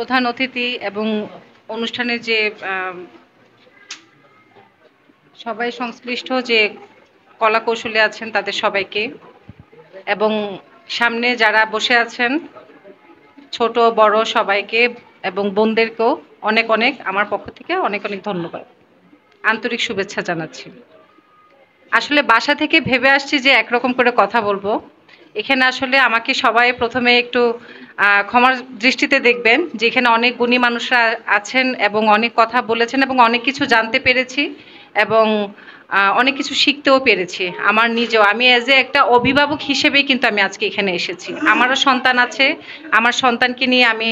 প্রধান অতিথি এবং অনুষ্ঠানে যে সবাই সংশ্লিষ্ট যে কলা কৌশলী আছেন তাদের সবাইকে, এবং সামনে যারা বসে আছেন ছোট বড় সবাইকে এবং বোনদেরকেও অনেক অনেক আমার পক্ষ থেকে অনেক অনেক ধন্যবাদ, আন্তরিক শুভেচ্ছা জানাচ্ছি। আসলে বাসা থেকে ভেবে আসছি যে একরকম করে কথা বলবো। এখানে আসলে আমাকে সবাই প্রথমে একটু ক্ষমার দৃষ্টিতে দেখবেন যে এখানে অনেক গুণী মানুষরা আছেন এবং অনেক কথা বলেছেন এবং অনেক কিছু জানতে পেরেছি এবং অনেক কিছু শিখতেও পেরেছি। আমার নিজেও আমি অ্যাজ এ একটা অভিভাবক হিসেবেই কিন্তু আমি আজকে এখানে এসেছি। আমারও সন্তান আছে, আমার সন্তানকে নিয়ে আমি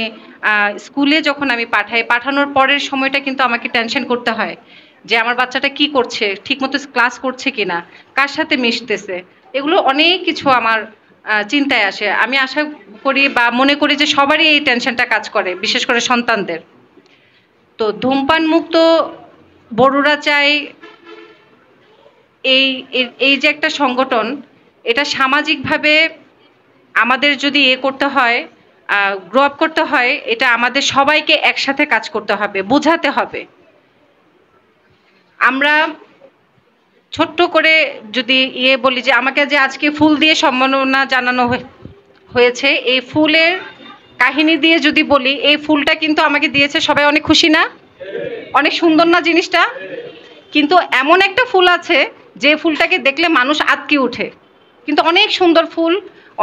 স্কুলে যখন আমি পাঠানোর পরের সময়টা কিন্তু আমাকে টেনশন করতে হয় যে আমার বাচ্চাটা কি করছে, ঠিকমতো ক্লাস করছে কিনা, কার সাথে মিশতেছে, এগুলো অনেক কিছু আমার চিন্তায় আসে। আমি আশা করি বা মনে করি যে সবারই এই টেনশনটা কাজ করে, বিশেষ করে সন্তানদের। তো ধূমপান মুক্ত বড়ুরা চাই এই এই যে একটা সংগঠন, এটা সামাজিকভাবে আমাদের যদি করতে হয়, গ্রো আপ করতে হয়, এটা আমাদের সবাইকে একসাথে কাজ করতে হবে, বোঝাতে হবে। আমরা ছোট্ট করে যদি বলি যে আমাকে যে আজকে ফুল দিয়ে সম্মাননা জানানো হয়েছে, এই ফুলের কাহিনী দিয়ে যদি বলি, এই ফুলটা কিন্তু আমাকে দিয়েছে সবাই অনেক খুশি না? অনেক সুন্দর না জিনিসটা? কিন্তু এমন একটা ফুল আছে যে ফুলটাকে দেখলে মানুষ আঁতকে ওঠে, কিন্তু অনেক সুন্দর ফুল,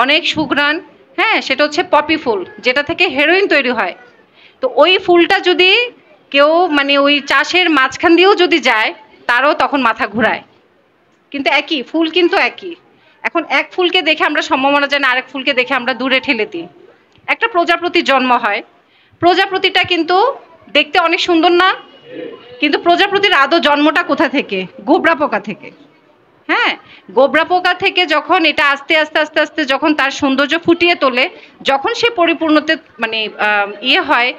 অনেক সুঘ্রাণ। হ্যাঁ, সেটা হচ্ছে পপি ফুল, যেটা থেকে হেরোইন তৈরি হয়। তো ওই ফুলটা যদি কেউ মানে ওই চাষের মাঝখান দিয়েও যদি যায়, তারও তখন মাথা ঘুরায়। কিন্তু একই ফুল, কিন্তু একই। এখন এক ফুলকে দেখে আমরা সম্ভাবনা জানি, আরেক ফুলকে দেখে আমরা দূরে ঠেলে দিই। একটা প্রজাপতি জন্ম হয়, প্রজাপতিটা কিন্তু দেখতে অনেক সুন্দর না? কিন্তু প্রজাপতির আদৌ জন্মটা কোথা থেকে? গোবরা পোকা থেকে। হ্যাঁ, গোবরা পোকা থেকে যখন এটা আস্তে আস্তে আস্তে আস্তে যখন তার সৌন্দর্য ফুটিয়ে তোলে, যখন সে পরিপূর্ণতে মানে হয়,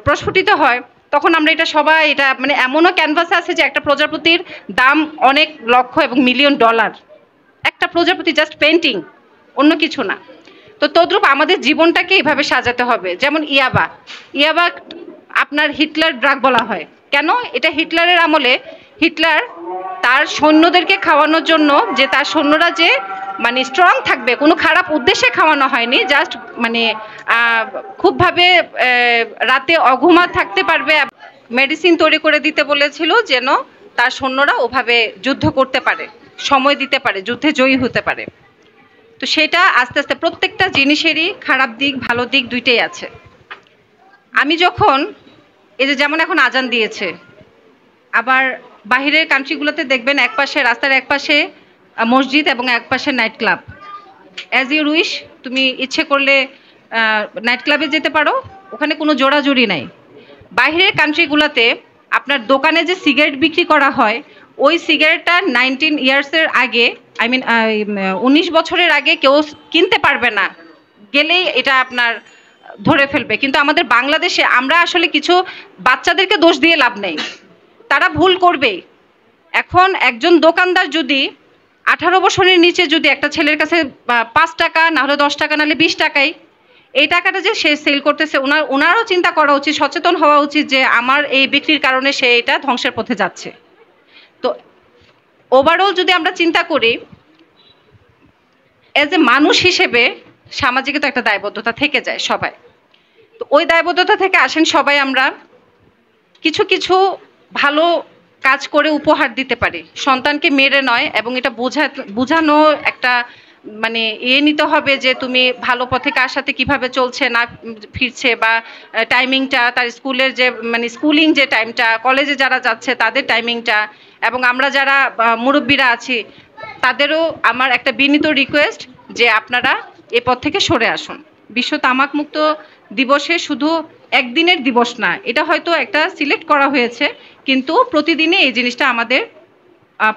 প্রস্ফুটিত হয়, তখন আমরা এটা সবাই এটা মানে এমনও ক্যানভাস আছে যে একটা প্রজাপতির দাম অনেক লক্ষ এবং মিলিয়ন ডলার। একটা প্রজাপতি জাস্ট পেন্টিং, অন্য কিছু না। তো তদ্রূপ আমাদের জীবনটাকে এইভাবে সাজাতে হবে। যেমন ইয়াবা, ইয়াবা আপনার হিটলার ড্রাগ বলা হয় কেন? এটা হিটলারের আমলে হিটলার তার সৈন্যদেরকে খাওয়ানোর জন্য, যে তার সৈন্যরা যে মানে স্ট্রং থাকবে, কোনো খারাপ উদ্দেশ্যে খাওয়ানো হয়নি, জাস্ট মানে খুবভাবে রাতে অঘুমা থাকতে পারবে, মেডিসিন তৈরি করে দিতে বলেছিল যেন তার সৈন্যরা ওভাবে যুদ্ধ করতে পারে, সময় দিতে পারে, যুদ্ধে জয়ী হতে পারে। তো সেটা আস্তে আস্তে প্রত্যেকটা জিনিসেরই খারাপ দিক ভালো দিক দুইটাই আছে। আমি যখন এই যে যেমন এখন আজান দিয়েছে, আবার বাহিরের কান্ট্রিগুলোতে দেখবেন একপাশে রাস্তার একপাশে মসজিদ এবং একপাশে night club. As you wish, তুমি ইচ্ছে করলে নাইট ক্লাবে যেতে পারো, ওখানে কোনো জোড়াজুড়ি নাই। বাহিরের কান্ট্রিগুলোতে আপনার দোকানে যে সিগারেট বিক্রি করা হয়, ওই সিগারেটটা 19 ইয়ার্সের আগে, আই মিন 19 বছরের আগে কেউ কিনতে পারবে না, গেলেই এটা আপনার ধরে ফেলবে। কিন্তু আমাদের বাংলাদেশে আমরা আসলে কিছু বাচ্চাদেরকে দোষ দিয়ে লাভ নেই, তারা ভুল করবেই। এখন একজন দোকানদার যদি 18 বছরের নিচে যদি একটা ছেলের কাছে 5 টাকা না হলে 10 টাকা নাহলে 20 টাকায় এই টাকাটা যে সে সেল করতেছে, ওনারও চিন্তা করা উচিত, সচেতন হওয়া উচিত যে আমার এই বিক্রির কারণে সে এটা ধ্বংসের পথে যাচ্ছে। তো ওভারঅল যদি আমরা চিন্তা করি এজ এ মানুষ হিসেবে, সামাজিক তো একটা দায়বদ্ধতা থেকে যায় সবাই। তো ওই দায়বদ্ধতা থেকে আসেন সবাই আমরা কিছু কিছু ভালো কাজ করে উপহার দিতে পারি, সন্তানকে মেরে নয়। এবং এটা বোঝানো একটা মানে নিতে হবে যে তুমি ভালো পথে কার সাথে কিভাবে চলছে না ফিরছে, বা টাইমিংটা তার স্কুলের যে মানে স্কুলিং যে টাইমটা, কলেজে যারা যাচ্ছে তাদের টাইমিংটা, এবং আমরা যারা মুরব্বীরা আছি তাদেরও আমার একটা বিনীত রিকোয়েস্ট যে আপনারা এ পথ থেকে সরে আসুন। বিশ্ব তামাক মুক্ত দিবসে শুধু একদিনের দিবস না, এটা হয়তো একটা সিলেক্ট করা হয়েছে, কিন্তু প্রতিদিনই এই জিনিসটা আমাদের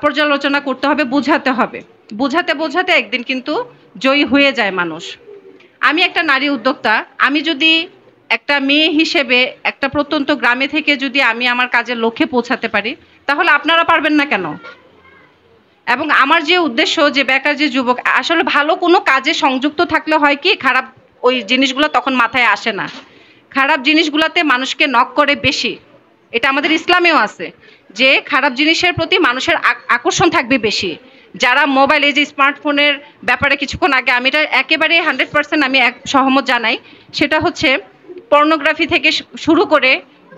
পর্যালোচনা করতে হবে, বোঝাতে হবে। বোঝাতে বোঝাতে একদিন কিন্তু জয়ী হয়ে যায় মানুষ। আমি একটা নারী উদ্যোক্তা, আমি যদি একটা মেয়ে হিসেবে একটা প্রত্যন্ত গ্রামে থেকে যদি আমি আমার কাজের লক্ষ্যে পৌঁছাতে পারি, তাহলে আপনারা পারবেন না কেন? এবং আমার যে উদ্দেশ্য যে বেকার যে যুবক, আসলে ভালো কোনো কাজে সংযুক্ত থাকলে হয় কি, খারাপ ওই জিনিসগুলো তখন মাথায় আসে না। খারাপ জিনিসগুলোতে মানুষকে নক করে বেশি, এটা আমাদের ইসলামেও আছে যে খারাপ জিনিসের প্রতি মানুষের আকর্ষণ থাকবে বেশি। যারা মোবাইল, এই যে স্মার্টফোনের ব্যাপারে কিছুক্ষণ আগে আমি এটা একেবারে 100% আমি সহমত জানাই, সেটা হচ্ছে পর্নোগ্রাফি থেকে শুরু করে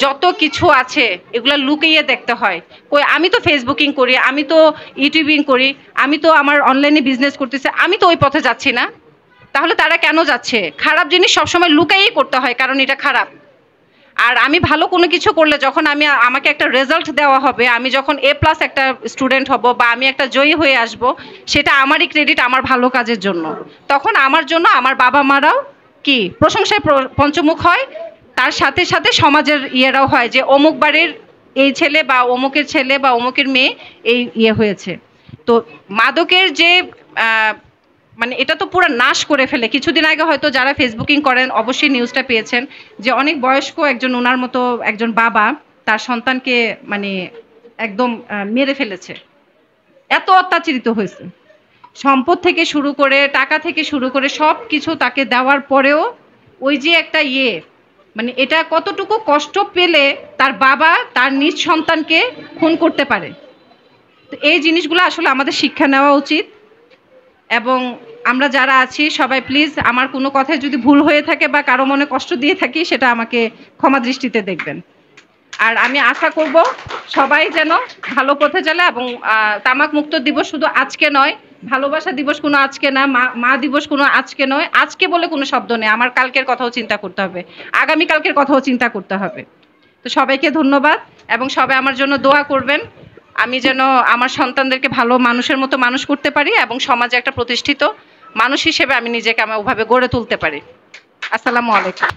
যত কিছু আছে এগুলো লুকিয়ে দেখতে হয়। কই আমি তো ফেসবুকিং করি, আমি তো ইউটিউবিং করি, আমি তো আমার অনলাইনে বিজনেস করতেছি, আমি তো ওই পথে যাচ্ছি না, তাহলে তারা কেন যাচ্ছে? খারাপ জিনিস সবসময় লুকাইয়েই করতে হয়, কারণ এটা খারাপ। আর আমি ভালো কোনো কিছু করলে যখন আমাকে একটা রেজাল্ট দেওয়া হবে, আমি যখন A+ একটা স্টুডেন্ট হব বা আমি একটা জয়ী হয়ে আসব, সেটা আমারই ক্রেডিট, আমার ভালো কাজের জন্য। তখন আমার জন্য আমার বাবা মারাও কি প্রশংসায় পঞ্চমুখ হয়, তার সাথে সাথে সমাজের ইয়েরাও হয় যে অমুক বাড়ির এই ছেলে বা অমুকের ছেলে বা অমুকের মেয়ে এই ইয়ে হয়েছে। তো মাদকের যে মানে এটা তো পুরো নাশ করে ফেলে। কিছুদিন আগে হয়তো যারা ফেসবুকিং করেন অবশ্যই নিউজটা পেয়েছেন যে অনেক বয়স্ক একজন, ওনার মতো একজন বাবা তার সন্তানকে মানে একদম মেরে ফেলেছে, এত অত্যাচারিত হয়েছে। সম্পদ থেকে শুরু করে, টাকা থেকে শুরু করে সব কিছু তাকে দেওয়ার পরেও ওই যে একটা মানে এটা কতটুকু কষ্ট পেলে তার বাবা তার নিজ সন্তানকে খুন করতে পারে। তো এই জিনিসগুলো আসলে আমাদের শিক্ষা নেওয়া উচিত। এবং আমরা যারা আছি সবাই প্লিজ, আমার কোনো কথায় যদি ভুল হয়ে থাকে বা কারো মনে কষ্ট দিয়ে থাকি, সেটা আমাকে ক্ষমা দৃষ্টিতে দেখবেন। আর আমি আশা করব সবাই যেন ভালো পথে চলে। এবং তামাক মুক্ত দিবস শুধু আজকে নয়, ভালোবাসা দিবস কোনো আজকে না, মা দিবস কোনো আজকে নয়, আজকে বলে কোনো শব্দ নেই। আমার কালকের কথাও চিন্তা করতে হবে, আগামীকালকের কথাও চিন্তা করতে হবে। তো সবাইকে ধন্যবাদ এবং সবাই আমার জন্য দোয়া করবেন, আমি যেন আমার সন্তানদেরকে ভালো মানুষের মতো মানুষ করতে পারি এবং সমাজে একটা প্রতিষ্ঠিত মানুষ হিসেবে আমি নিজেকে ওভাবে গড়ে তুলতে পারি। আসসালামু আলাইকুম।